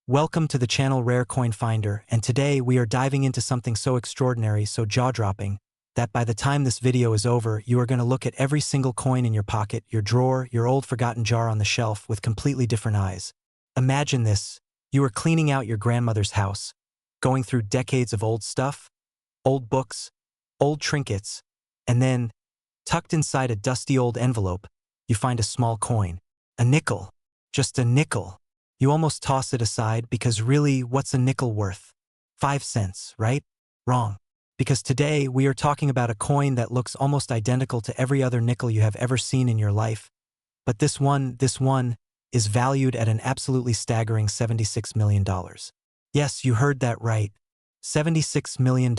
Welcome to the channel Rare Coin Finder, and today we are diving into something so extraordinary, so jaw-dropping, that by the time this video is over, you are going to look at every single coin in your pocket, your drawer, your old forgotten jar on the shelf with completely different eyes. Imagine this: you are cleaning out your grandmother's house, going through decades of old stuff, old books, old trinkets, and then, tucked inside a dusty old envelope, you find a small coin. A nickel. Just a nickel. You almost toss it aside because really, what's a nickel worth? 5 cents, right? Wrong. Because today we are talking about a coin that looks almost identical to every other nickel you have ever seen in your life. But this one is valued at an absolutely staggering $76 million. Yes, you heard that right. $76 million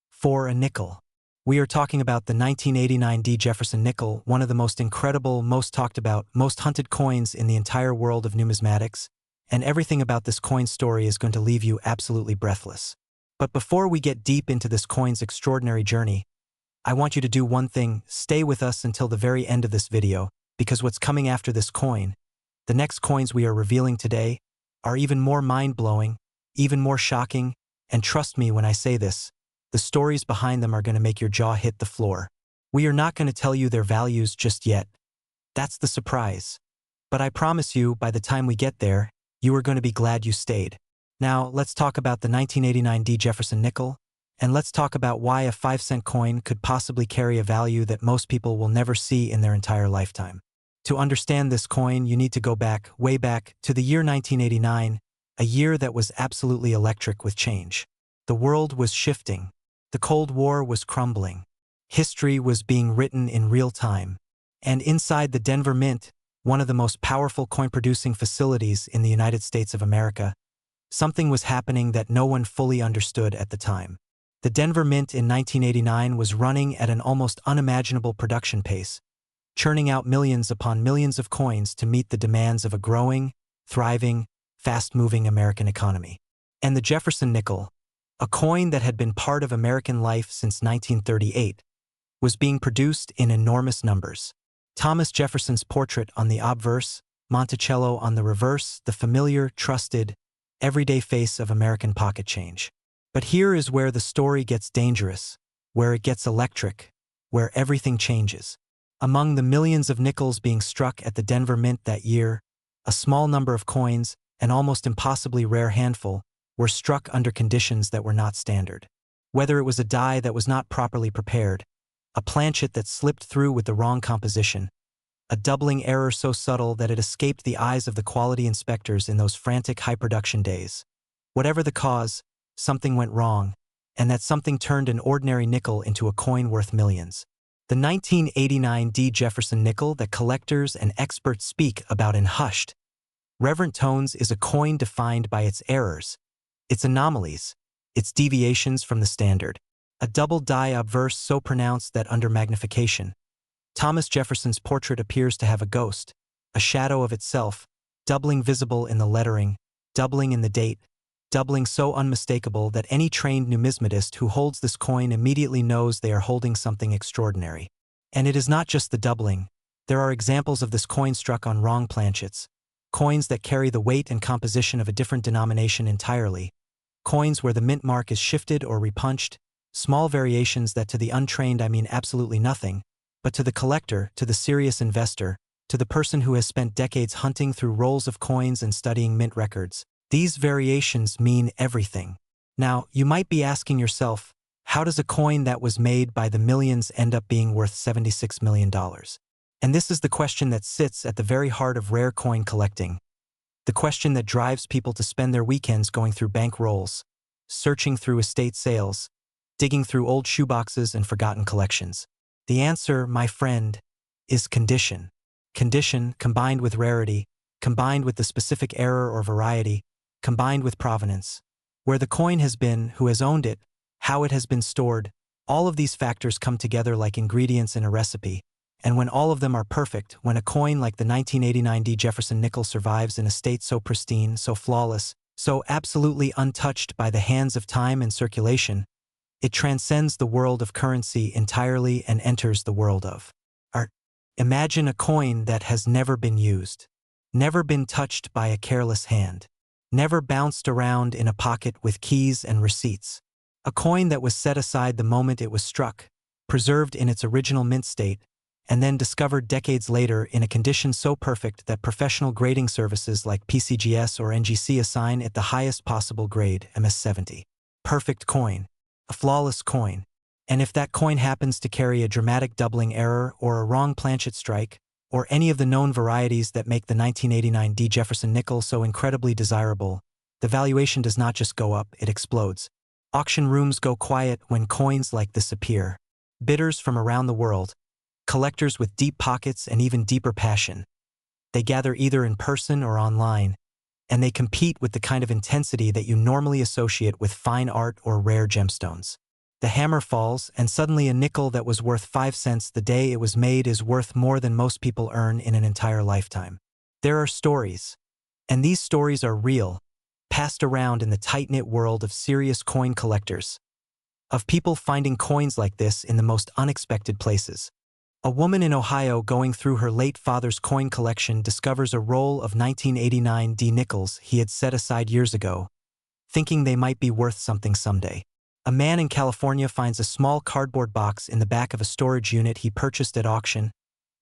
for a nickel. We are talking about the 1989 Jefferson Nickel, one of the most incredible, most talked about, most hunted coins in the entire world of numismatics, and everything about this coin story is going to leave you absolutely breathless. But before we get deep into this coin's extraordinary journey, I want you to do one thing: stay with us until the very end of this video, because what's coming after this coin, the next coins we are revealing today, are even more mind-blowing, even more shocking, and trust me when I say this, the stories behind them are going to make your jaw hit the floor. We are not going to tell you their values just yet. That's the surprise. But I promise you, by the time we get there, you are going to be glad you stayed. Now, let's talk about the 1989 Jefferson Nickel, and let's talk about why a 5-cent coin could possibly carry a value that most people will never see in their entire lifetime. To understand this coin, you need to go back, way back, to the year 1989, a year that was absolutely electric with change. The world was shifting. The Cold War was crumbling. History was being written in real time. And inside the Denver Mint, one of the most powerful coin-producing facilities in the United States of America, something was happening that no one fully understood at the time. The Denver Mint in 1989 was running at an almost unimaginable production pace, churning out millions upon millions of coins to meet the demands of a growing, thriving, fast-moving American economy. And the Jefferson Nickel, a coin that had been part of American life since 1938, was being produced in enormous numbers. Thomas Jefferson's portrait on the obverse, Monticello on the reverse, the familiar, trusted, everyday face of American pocket change. But here is where the story gets dangerous, where it gets electric, where everything changes. Among the millions of nickels being struck at the Denver Mint that year, a small number of coins, an almost impossibly rare handful, were struck under conditions that were not standard. Whether it was a die that was not properly prepared, a planchet that slipped through with the wrong composition, a doubling error so subtle that it escaped the eyes of the quality inspectors in those frantic high-production days. Whatever the cause, something went wrong, and that something turned an ordinary nickel into a coin worth millions. The 1989 Jefferson Nickel that collectors and experts speak about in hushed, reverent tones is a coin defined by its errors, its anomalies, its deviations from the standard. A double die obverse so pronounced that under magnification, Thomas Jefferson's portrait appears to have a ghost, a shadow of itself, doubling visible in the lettering, doubling in the date, doubling so unmistakable that any trained numismatist who holds this coin immediately knows they are holding something extraordinary. And it is not just the doubling. There are examples of this coin struck on wrong planchets, coins that carry the weight and composition of a different denomination entirely, coins where the mint mark is shifted or repunched, small variations that to the untrained mean absolutely nothing, but to the collector, to the serious investor, to the person who has spent decades hunting through rolls of coins and studying mint records, these variations mean everything. Now, you might be asking yourself, how does a coin that was made by the millions end up being worth $76 million? And this is the question that sits at the very heart of rare coin collecting. The question that drives people to spend their weekends going through bank rolls, searching through estate sales, digging through old shoeboxes and forgotten collections. The answer, my friend, is condition. Condition combined with rarity, combined with the specific error or variety, combined with provenance. Where the coin has been, who has owned it, how it has been stored, all of these factors come together like ingredients in a recipe. And when all of them are perfect, when a coin like the 1989 Jefferson Nickel survives in a state so pristine, so flawless, so absolutely untouched by the hands of time and circulation, it transcends the world of currency entirely and enters the world of art. Imagine a coin that has never been used, never been touched by a careless hand, never bounced around in a pocket with keys and receipts. A coin that was set aside the moment it was struck, preserved in its original mint state, and then discovered decades later in a condition so perfect that professional grading services like PCGS or NGC assign it the highest possible grade, MS-70. Perfect coin. A flawless coin. And if that coin happens to carry a dramatic doubling error or a wrong planchet strike, or any of the known varieties that make the 1989 Jefferson Nickel so incredibly desirable, the valuation does not just go up, it explodes. Auction rooms go quiet when coins like this appear. Bidders from around the world, collectors with deep pockets and even deeper passion. They gather either in person or online, and they compete with the kind of intensity that you normally associate with fine art or rare gemstones. The hammer falls, and suddenly a nickel that was worth 5 cents the day it was made is worth more than most people earn in an entire lifetime. There are stories, and these stories are real, passed around in the tight-knit world of serious coin collectors, of people finding coins like this in the most unexpected places. A woman in Ohio going through her late father's coin collection discovers a roll of 1989 nickels he had set aside years ago, thinking they might be worth something someday. A man in California finds a small cardboard box in the back of a storage unit he purchased at auction,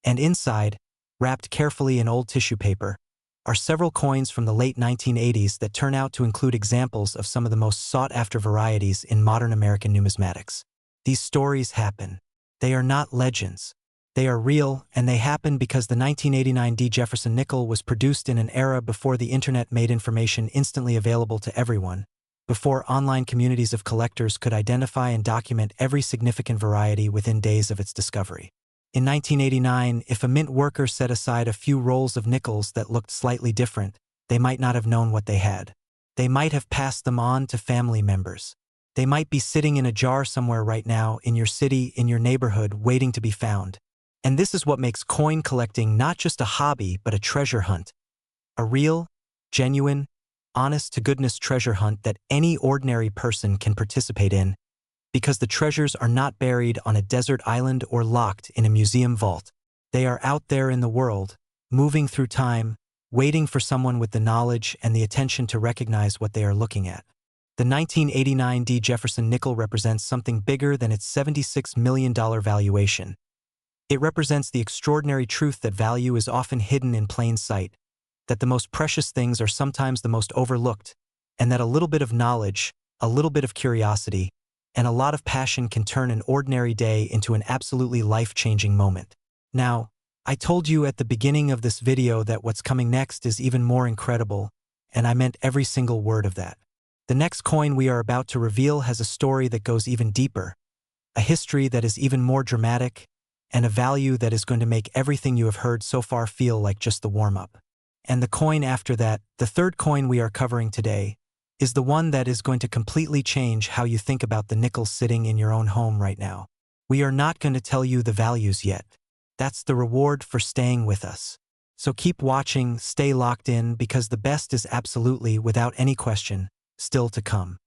and inside, wrapped carefully in old tissue paper, are several coins from the late 1980s that turn out to include examples of some of the most sought-after varieties in modern American numismatics. These stories happen. They are not legends. They are real, and they happen because the 1989 Jefferson Nickel was produced in an era before the internet made information instantly available to everyone, before online communities of collectors could identify and document every significant variety within days of its discovery. In 1989, if a mint worker set aside a few rolls of nickels that looked slightly different, they might not have known what they had. They might have passed them on to family members. They might be sitting in a jar somewhere right now, in your city, in your neighborhood, waiting to be found. And this is what makes coin collecting not just a hobby but a treasure hunt. A real, genuine, honest-to-goodness treasure hunt that any ordinary person can participate in, because the treasures are not buried on a desert island or locked in a museum vault. They are out there in the world, moving through time, waiting for someone with the knowledge and the attention to recognize what they are looking at. The 1989 Jefferson Nickel represents something bigger than its $76 million valuation. It represents the extraordinary truth that value is often hidden in plain sight, that the most precious things are sometimes the most overlooked, and that a little bit of knowledge, a little bit of curiosity, and a lot of passion can turn an ordinary day into an absolutely life-changing moment. Now, I told you at the beginning of this video that what's coming next is even more incredible, and I meant every single word of that. The next coin we are about to reveal has a story that goes even deeper, a history that is even more dramatic, and a value that is going to make everything you have heard so far feel like just the warm-up. And the coin after that, the third coin we are covering today, is the one that is going to completely change how you think about the nickel sitting in your own home right now. We are not going to tell you the values yet. That's the reward for staying with us. So keep watching, stay locked in, because the best is absolutely, without any question, still to come.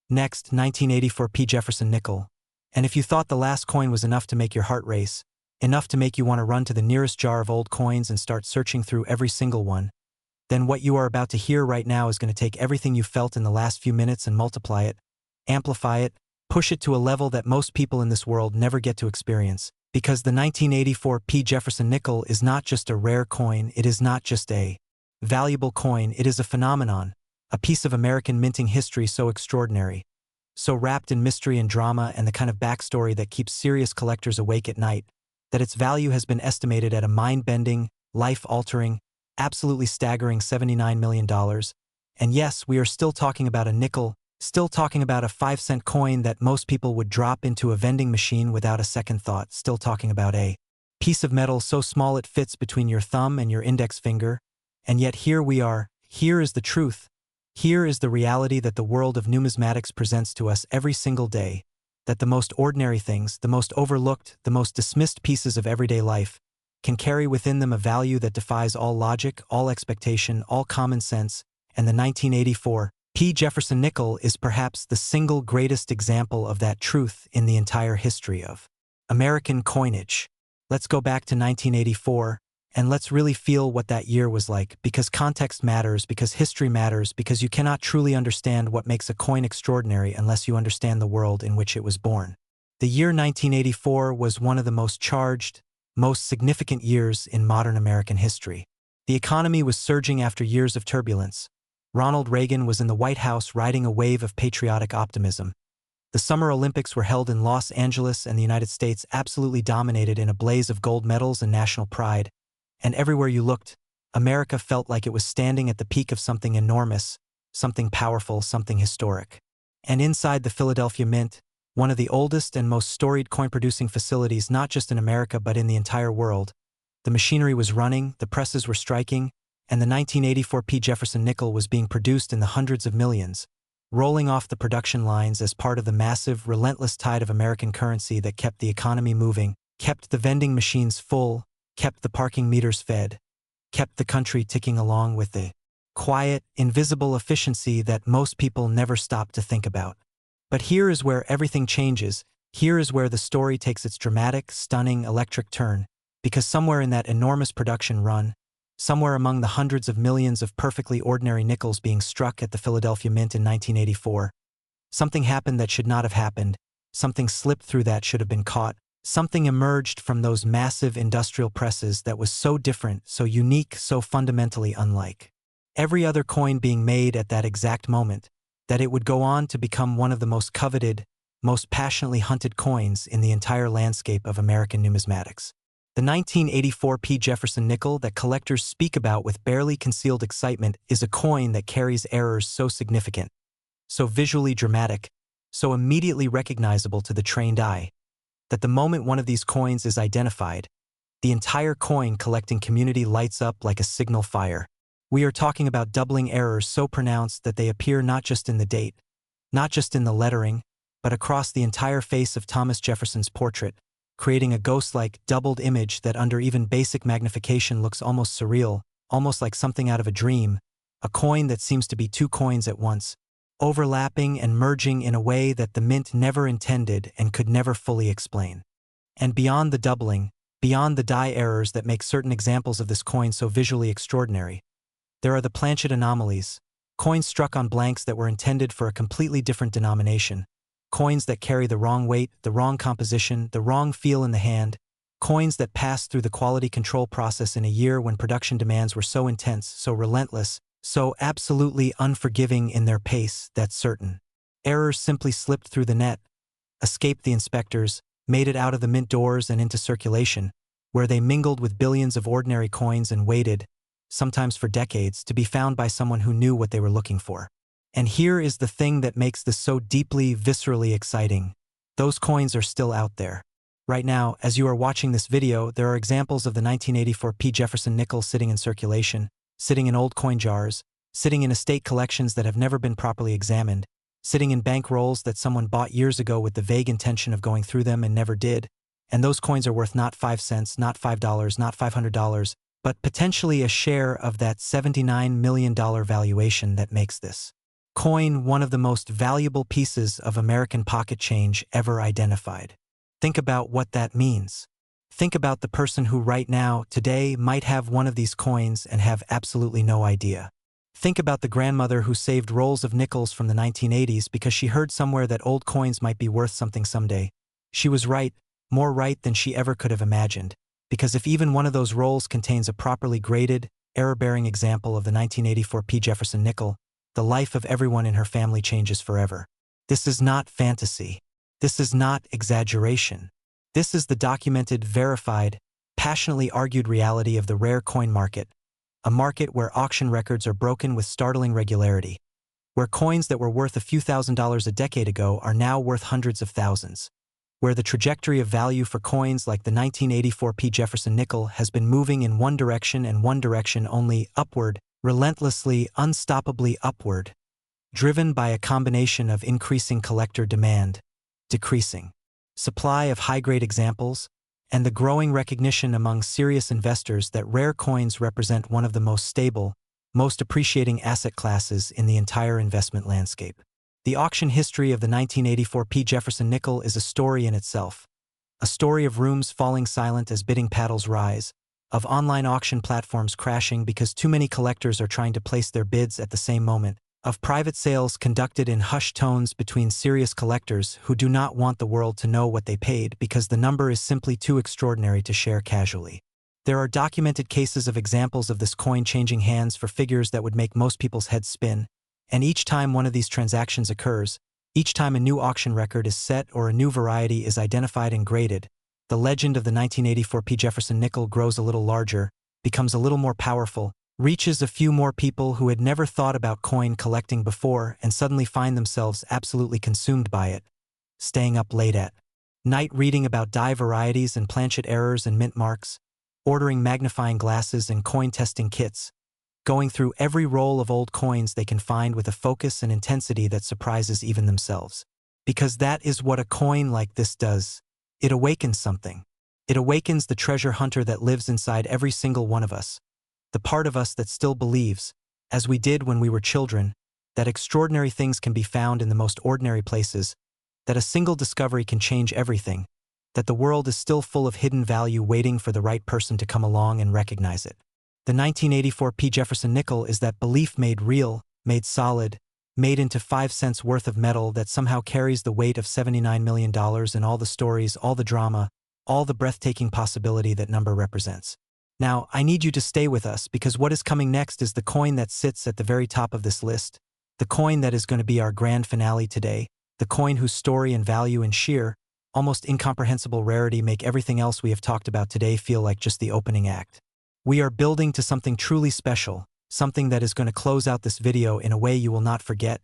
Next, 1984 Jefferson Nickel. And if you thought the last coin was enough to make your heart race, enough to make you want to run to the nearest jar of old coins and start searching through every single one, then what you are about to hear right now is going to take everything you felt in the last few minutes and multiply it, amplify it, push it to a level that most people in this world never get to experience. Because the 1984 Jefferson Nickel is not just a rare coin, it is not just a valuable coin, it is a phenomenon, a piece of American minting history so extraordinary, so wrapped in mystery and drama and the kind of backstory that keeps serious collectors awake at night, that its value has been estimated at a mind-bending, life-altering, absolutely staggering $79 million. And yes, we are still talking about a nickel, still talking about a 5-cent coin that most people would drop into a vending machine without a second thought, still talking about a piece of metal so small it fits between your thumb and your index finger. And yet here we are, here is the truth. Here is the reality that the world of numismatics presents to us every single day, that the most ordinary things, the most overlooked, the most dismissed pieces of everyday life, can carry within them a value that defies all logic, all expectation, all common sense, and the 1984 Jefferson Nickel is perhaps the single greatest example of that truth in the entire history of American coinage. Let's go back to 1984, and let's really feel what that year was like, because context matters, because history matters, because you cannot truly understand what makes a coin extraordinary unless you understand the world in which it was born. The year 1984 was one of the most charged, most significant years in modern American history. The economy was surging after years of turbulence. Ronald Reagan was in the White House riding a wave of patriotic optimism. The Summer Olympics were held in Los Angeles, and the United States absolutely dominated in a blaze of gold medals and national pride. And everywhere you looked, America felt like it was standing at the peak of something enormous, something powerful, something historic. And inside the Philadelphia Mint, one of the oldest and most storied coin-producing facilities not just in America but in the entire world, the machinery was running, the presses were striking, and the 1984 Jefferson Nickel was being produced in the hundreds of millions, rolling off the production lines as part of the massive, relentless tide of American currency that kept the economy moving, kept the vending machines full, kept the parking meters fed, kept the country ticking along with the quiet, invisible efficiency that most people never stop to think about. But here is where everything changes. Here is where the story takes its dramatic, stunning, electric turn, because somewhere in that enormous production run, somewhere among the hundreds of millions of perfectly ordinary nickels being struck at the Philadelphia Mint in 1984, something happened that should not have happened, something slipped through that should have been caught, something emerged from those massive industrial presses that was so different, so unique, so fundamentally unlike every other coin being made at that exact moment, that it would go on to become one of the most coveted, most passionately hunted coins in the entire landscape of American numismatics. The 1984 Jefferson Nickel that collectors speak about with barely concealed excitement is a coin that carries errors so significant, so visually dramatic, so immediately recognizable to the trained eye, that the moment one of these coins is identified, the entire coin collecting community lights up like a signal fire. We are talking about doubling errors so pronounced that they appear not just in the date, not just in the lettering, but across the entire face of Thomas Jefferson's portrait, creating a ghost-like, doubled image that under even basic magnification looks almost surreal, almost like something out of a dream, a coin that seems to be two coins at once, overlapping and merging in a way that the Mint never intended and could never fully explain. And beyond the doubling, beyond the die errors that make certain examples of this coin so visually extraordinary, there are the planchet anomalies, coins struck on blanks that were intended for a completely different denomination, coins that carry the wrong weight, the wrong composition, the wrong feel in the hand, coins that pass through the quality control process in a year when production demands were so intense, so relentless, so absolutely unforgiving in their pace that certain errors simply slipped through the net, escaped the inspectors, made it out of the Mint doors and into circulation, where they mingled with billions of ordinary coins and waited, sometimes for decades, to be found by someone who knew what they were looking for. And here is the thing that makes this so deeply, viscerally exciting. Those coins are still out there. Right now, as you are watching this video, there are examples of the 1984 Jefferson Nickel sitting in circulation, sitting in old coin jars, sitting in estate collections that have never been properly examined, sitting in bank rolls that someone bought years ago with the vague intention of going through them and never did, and those coins are worth not 5 cents, not $5, not $500, but potentially a share of that $79 million valuation that makes this coin one of the most valuable pieces of American pocket change ever identified. Think about what that means. Think about the person who right now, today, might have one of these coins and have absolutely no idea. Think about the grandmother who saved rolls of nickels from the 1980s because she heard somewhere that old coins might be worth something someday. She was right, more right than she ever could have imagined, because if even one of those rolls contains a properly graded, error-bearing example of the 1984 Jefferson Nickel, the life of everyone in her family changes forever. This is not fantasy. This is not exaggeration. This is the documented, verified, passionately argued reality of the rare coin market, a market where auction records are broken with startling regularity, where coins that were worth a few $1,000s a decade ago are now worth hundreds of thousands, where the trajectory of value for coins like the 1984 Jefferson Nickel has been moving in one direction and one direction only, upward, relentlessly, unstoppably upward, driven by a combination of increasing collector demand, decreasing supply of high-grade examples, and the growing recognition among serious investors that rare coins represent one of the most stable, most appreciating asset classes in the entire investment landscape. The auction history of the 1984 Jefferson Nickel is a story in itself, a story of rooms falling silent as bidding paddles rise, of online auction platforms crashing because too many collectors are trying to place their bids at the same moment, of private sales conducted in hushed tones between serious collectors who do not want the world to know what they paid because the number is simply too extraordinary to share casually. There are documented cases of examples of this coin changing hands for figures that would make most people's heads spin, and each time one of these transactions occurs, each time a new auction record is set or a new variety is identified and graded, the legend of the 1984 Jefferson Nickel grows a little larger, becomes a little more powerful, reaches a few more people who had never thought about coin collecting before and suddenly find themselves absolutely consumed by it, staying up late at night reading about die varieties and planchet errors and mint marks, ordering magnifying glasses and coin testing kits, going through every roll of old coins they can find with a focus and intensity that surprises even themselves. Because that is what a coin like this does. It awakens something. It awakens the treasure hunter that lives inside every single one of us, the part of us that still believes, as we did when we were children, that extraordinary things can be found in the most ordinary places, that a single discovery can change everything, that the world is still full of hidden value waiting for the right person to come along and recognize it. The 1984 Jefferson Nickel is that belief made real, made solid, made into 5 cents worth of metal that somehow carries the weight of $79 million and all the stories, all the drama, all the breathtaking possibility that number represents. Now, I need you to stay with us because what is coming next is the coin that sits at the very top of this list, the coin that is going to be our grand finale today, the coin whose story and value and sheer, almost incomprehensible rarity make everything else we have talked about today feel like just the opening act. We are building to something truly special, something that is going to close out this video in a way you will not forget,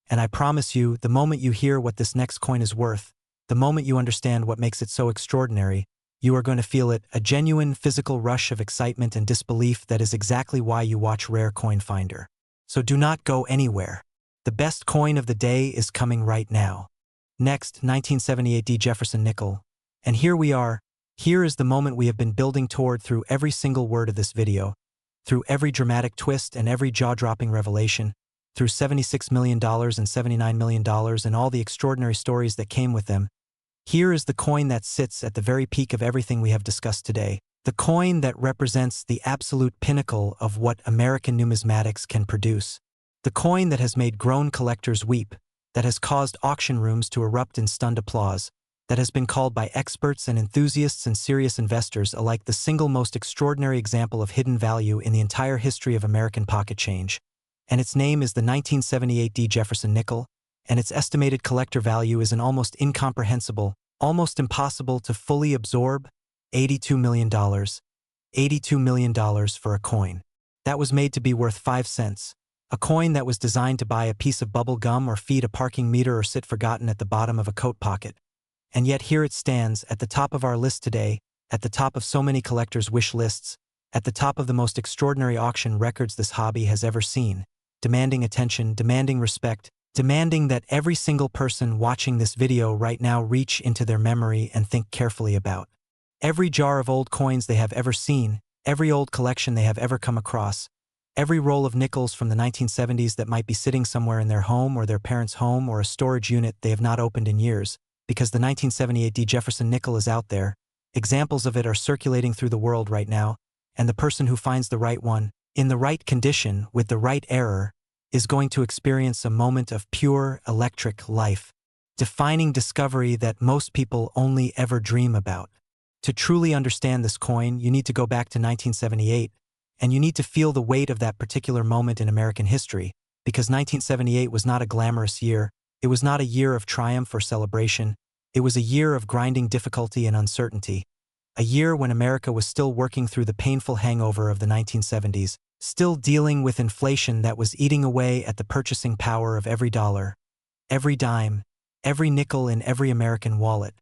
and I promise you, the moment you hear what this next coin is worth, the moment you understand what makes it so extraordinary, you are going to feel it, a genuine physical rush of excitement and disbelief that is exactly why you watch Rare Coin Finder. So do not go anywhere. The best coin of the day is coming right now. Next, 1978 Jefferson Nickel. And here we are. Here is the moment we have been building toward through every single word of this video, through every dramatic twist and every jaw-dropping revelation, through $76 million and $79 million and all the extraordinary stories that came with them. Here is the coin that sits at the very peak of everything we have discussed today, the coin that represents the absolute pinnacle of what American numismatics can produce, the coin that has made grown collectors weep, that has caused auction rooms to erupt in stunned applause, that has been called by experts and enthusiasts and serious investors alike the single most extraordinary example of hidden value in the entire history of American pocket change. And its name is the 1978 Jefferson Nickel, and its estimated collector value is an almost incomprehensible, almost impossible to fully absorb, $82 million. $82 million for a coin. That was made to be worth 5 cents. A coin that was designed to buy a piece of bubble gum or feed a parking meter or sit forgotten at the bottom of a coat pocket. And yet here it stands, at the top of our list today, at the top of so many collectors' wish lists, at the top of the most extraordinary auction records this hobby has ever seen, demanding attention, demanding respect, demanding that every single person watching this video right now reach into their memory and think carefully about every jar of old coins they have ever seen, every old collection they have ever come across, every roll of nickels from the 1970s that might be sitting somewhere in their home or their parents' home or a storage unit they have not opened in years, because the 1978 Jefferson Nickel is out there. Examples of it are circulating through the world right now, and the person who finds the right one, in the right condition, with the right error, is going to experience a moment of pure, electric life, defining discovery that most people only ever dream about. To truly understand this coin, you need to go back to 1978, and you need to feel the weight of that particular moment in American history, because 1978 was not a glamorous year, it was not a year of triumph or celebration, it was a year of grinding difficulty and uncertainty, a year when America was still working through the painful hangover of the 1970s, still dealing with inflation that was eating away at the purchasing power of every dollar, every dime, every nickel in every American wallet.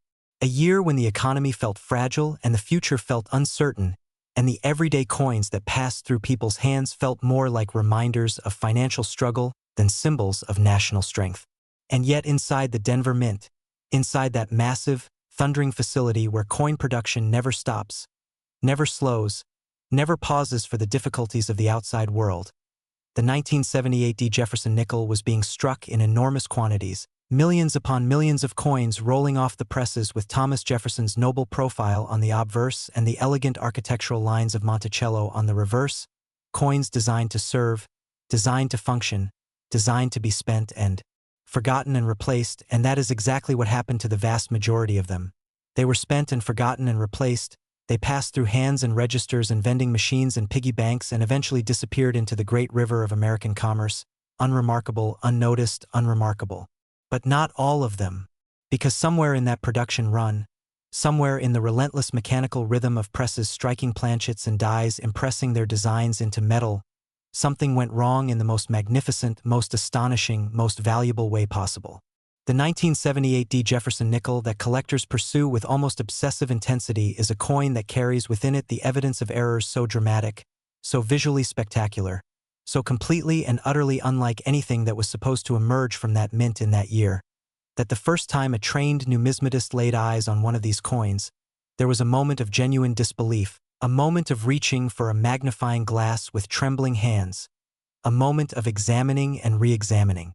A year when the economy felt fragile and the future felt uncertain, and the everyday coins that passed through people's hands felt more like reminders of financial struggle than symbols of national strength. And yet inside the Denver Mint, inside that massive, thundering facility where coin production never stops, never slows, never pauses for the difficulties of the outside world, the 1978 Jefferson Nickel was being struck in enormous quantities, Millions upon millions of coins rolling off the presses with Thomas Jefferson's noble profile on the obverse and the elegant architectural lines of Monticello on the reverse, coins designed to serve, designed to function, designed to be spent and forgotten and replaced, and that is exactly what happened to the vast majority of them. They were spent and forgotten and replaced. They passed through hands and registers and vending machines and piggy banks and eventually disappeared into the great river of American commerce, unremarkable, unnoticed, unremarkable. But not all of them, because somewhere in that production run, somewhere in the relentless mechanical rhythm of presses striking planchets and dies impressing their designs into metal, something went wrong in the most magnificent, most astonishing, most valuable way possible. The 1978 Jefferson Nickel that collectors pursue with almost obsessive intensity is a coin that carries within it the evidence of errors so dramatic, so visually spectacular, so completely and utterly unlike anything that was supposed to emerge from that mint in that year, that the first time a trained numismatist laid eyes on one of these coins, there was a moment of genuine disbelief, a moment of reaching for a magnifying glass with trembling hands, a moment of examining and re-examining,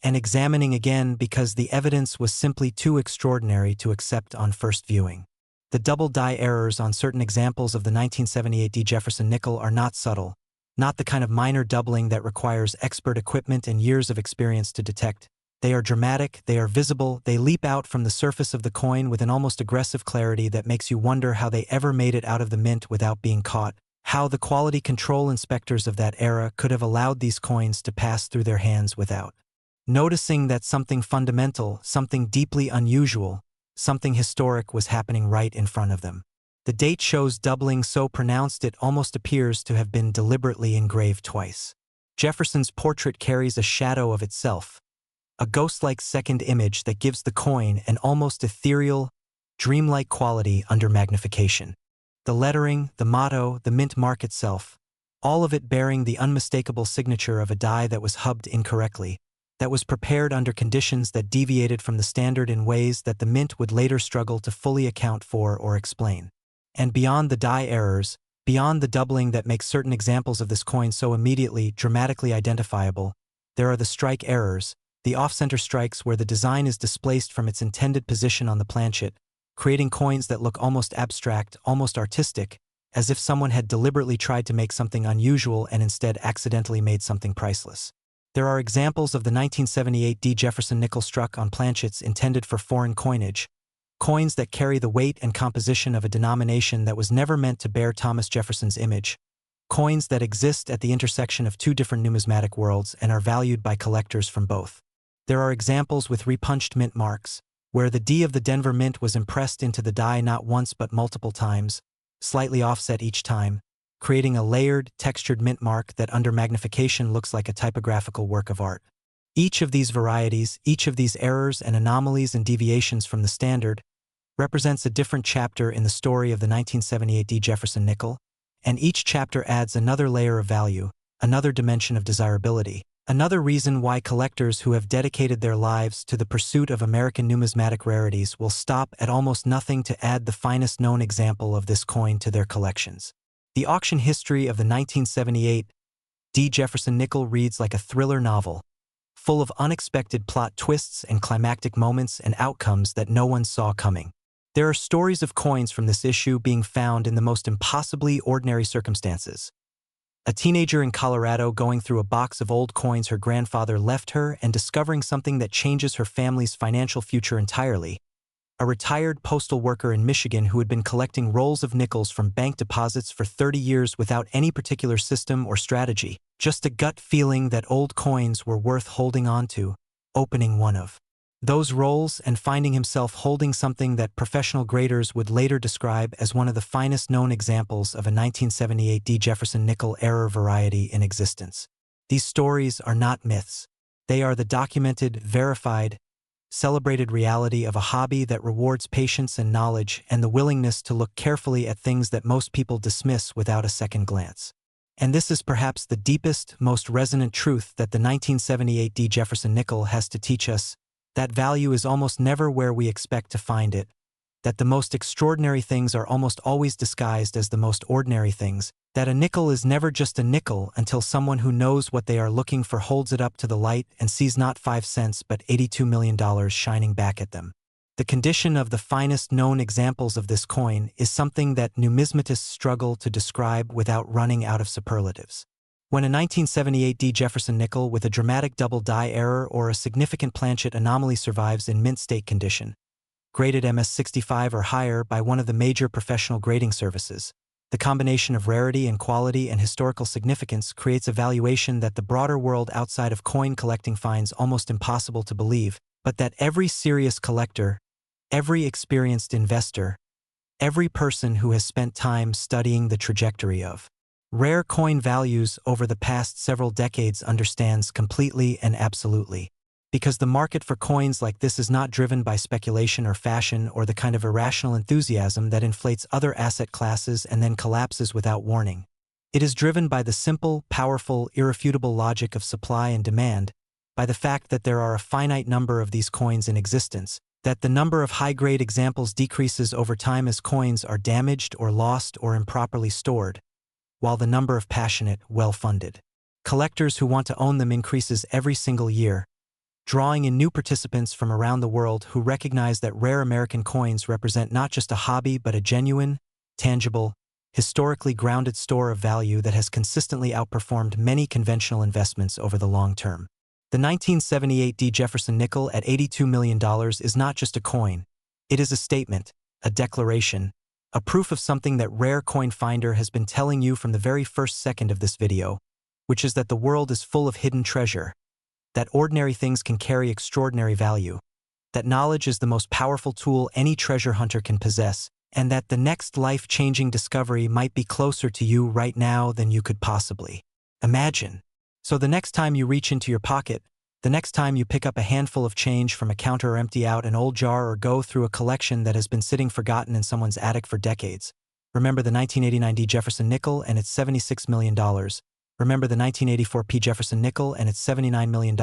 and examining again because the evidence was simply too extraordinary to accept on first viewing. The double die errors on certain examples of the 1978 Jefferson Nickel are not subtle, not the kind of minor doubling that requires expert equipment and years of experience to detect. They are dramatic, they are visible, they leap out from the surface of the coin with an almost aggressive clarity that makes you wonder how they ever made it out of the mint without being caught, how the quality control inspectors of that era could have allowed these coins to pass through their hands without noticing that something fundamental, something deeply unusual, something historic was happening right in front of them. The date shows doubling so pronounced it almost appears to have been deliberately engraved twice. Jefferson's portrait carries a shadow of itself, a ghost-like second image that gives the coin an almost ethereal, dreamlike quality under magnification. The lettering, the motto, the mint mark itself, all of it bearing the unmistakable signature of a die that was hubbed incorrectly, that was prepared under conditions that deviated from the standard in ways that the mint would later struggle to fully account for or explain. And beyond the die errors, beyond the doubling that makes certain examples of this coin so immediately, dramatically identifiable, there are the strike errors, the off-center strikes where the design is displaced from its intended position on the planchet, creating coins that look almost abstract, almost artistic, as if someone had deliberately tried to make something unusual and instead accidentally made something priceless. There are examples of the 1978 Jefferson Nickel struck on planchets intended for foreign coinage, coins that carry the weight and composition of a denomination that was never meant to bear Thomas Jefferson's image, coins that exist at the intersection of two different numismatic worlds and are valued by collectors from both. There are examples with repunched mint marks, where the D of the Denver Mint was impressed into the die not once but multiple times, slightly offset each time, creating a layered, textured mint mark that under magnification looks like a typographical work of art. Each of these varieties, each of these errors and anomalies and deviations from the standard, represents a different chapter in the story of the 1978 Jefferson Nickel, and each chapter adds another layer of value, another dimension of desirability, another reason why collectors who have dedicated their lives to the pursuit of American numismatic rarities will stop at almost nothing to add the finest known example of this coin to their collections. The auction history of the 1978 Jefferson Nickel reads like a thriller novel, full of unexpected plot twists and climactic moments and outcomes that no one saw coming. There are stories of coins from this issue being found in the most impossibly ordinary circumstances. A teenager in Colorado going through a box of old coins her grandfather left her and discovering something that changes her family's financial future entirely. A retired postal worker in Michigan who had been collecting rolls of nickels from bank deposits for 30 years without any particular system or strategy, just a gut feeling that old coins were worth holding on to, opening one of those rolls and finding himself holding something that professional graders would later describe as one of the finest known examples of a 1978 Jefferson Nickel error variety in existence. These stories are not myths. They are the documented, verified, celebrated reality of a hobby that rewards patience and knowledge and the willingness to look carefully at things that most people dismiss without a second glance. And this is perhaps the deepest, most resonant truth that the 1978 Jefferson Nickel has to teach us, that value is almost never where we expect to find it, that the most extraordinary things are almost always disguised as the most ordinary things, that a nickel is never just a nickel until someone who knows what they are looking for holds it up to the light and sees not 5 cents but $82 million shining back at them. The condition of the finest known examples of this coin is something that numismatists struggle to describe without running out of superlatives. When a 1978 D Jefferson nickel with a dramatic double die error or a significant planchet anomaly survives in mint state condition, graded MS65 or higher by one of the major professional grading services, the combination of rarity and quality and historical significance creates a valuation that the broader world outside of coin collecting finds almost impossible to believe, but that every serious collector, every experienced investor, every person who has spent time studying the trajectory of rare coin values over the past several decades understands completely and absolutely. Because the market for coins like this is not driven by speculation or fashion or the kind of irrational enthusiasm that inflates other asset classes and then collapses without warning. It is driven by the simple, powerful, irrefutable logic of supply and demand, by the fact that there are a finite number of these coins in existence, that the number of high-grade examples decreases over time as coins are damaged or lost or improperly stored, while the number of passionate, well-funded collectors who want to own them increases every single year, drawing in new participants from around the world who recognize that rare American coins represent not just a hobby but a genuine, tangible, historically grounded store of value that has consistently outperformed many conventional investments over the long term. The 1978 D Jefferson Nickel at $82 million is not just a coin. It is a statement, a declaration, a proof of something that Rare Coin Finder has been telling you from the very first second of this video, which is that the world is full of hidden treasure, that ordinary things can carry extraordinary value, that knowledge is the most powerful tool any treasure hunter can possess, and that the next life-changing discovery might be closer to you right now than you could possibly imagine. So the next time you reach into your pocket, the next time you pick up a handful of change from a counter or empty out an old jar or go through a collection that has been sitting forgotten in someone's attic for decades, remember the 1989 D Jefferson Nickel and its $76 million. Remember the 1984 P Jefferson Nickel and its $79 million,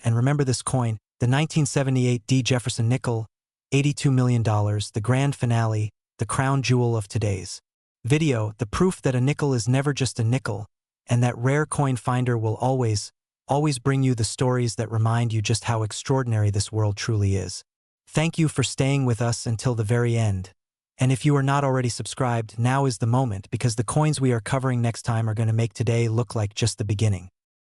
and remember this coin, the 1978 D Jefferson Nickel, $82 million, the grand finale, the crown jewel of today's video, the proof that a nickel is never just a nickel, and that Rare Coin Finder will always bring you the stories that remind you just how extraordinary this world truly is. Thank you for staying with us until the very end. And if you are not already subscribed, now is the moment because the coins we are covering next time are going to make today look like just the beginning.